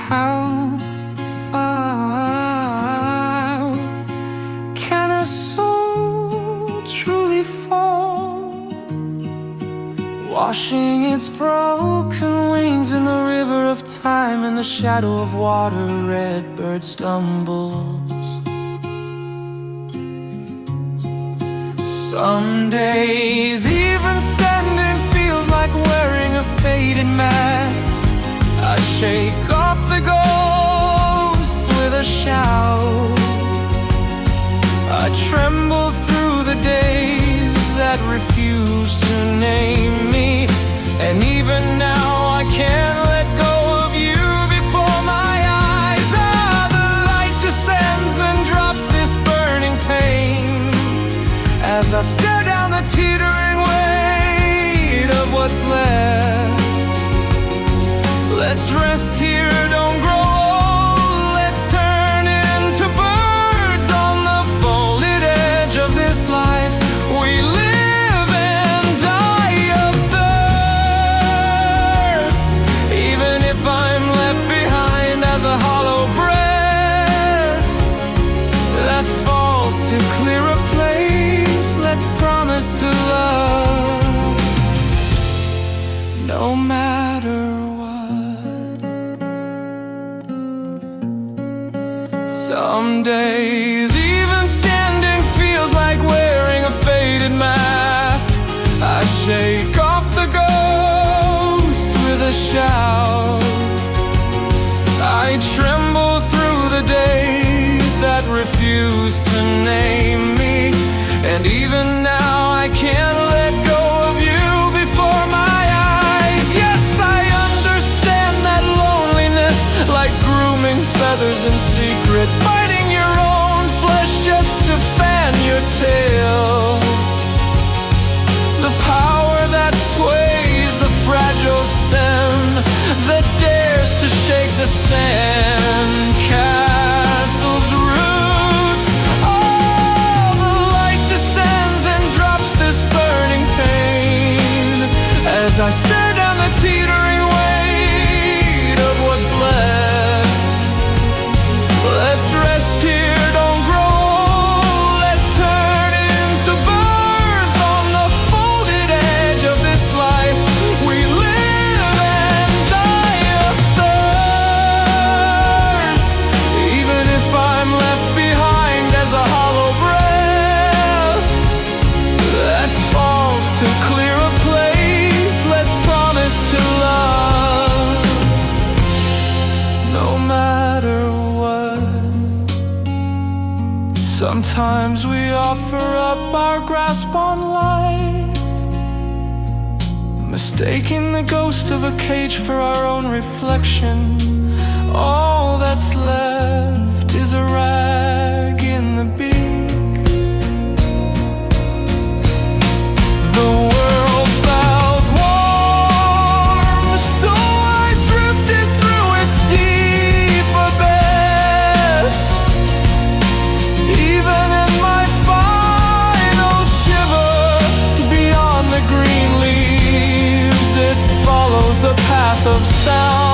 How far can a soul truly fall, washing its broken wings in the river of time? In the shadow of water, red bird stumbles. Some days even standing feels like wearing a faded mask. I shake off the ghost with a shout. I tremble through the days that refuse to name me, and even now I can't let go of you before my eyes. The light descends and drops this burning pain as I stare down the teetering weight of what's left. Let's rest here, don't grow old. Let's turn into birds on the folded edge of this life. We live and die of thirst, even if I'm left behind as a hollow breath that falls to clear a place. Let's promise to love no matter what. Some days even standing feels like wearing a faded mask. I shake off the ghost with a shout. I tremble through the days that refuse to name me, and even now I can't let go of you before my eyes. Yes, I understand that loneliness, like grooming feathers in secret, biting your own flesh just to fan your tail. The power that sways the fragile stem, that dares to shake the sand castle's roots. Oh, the light descends and drops this burning pain as I stare down the teetering weight of what's left. Let's rest here, don't grow old. Let's turn into birds on the folded edge of this life. We live and die of thirst, even if I'm left behind as a hollow breath that falls to clear a place. Let's promise to love no matter what. Sometimes we offer up our grasp on life, mistaking the ghost of a cage for our own reflection. All that's left is a rag in the beak. The world felt warm, so I drifted through its deep abyss. Even in my final shiver, beyond the green leaves, it follows the path of sound.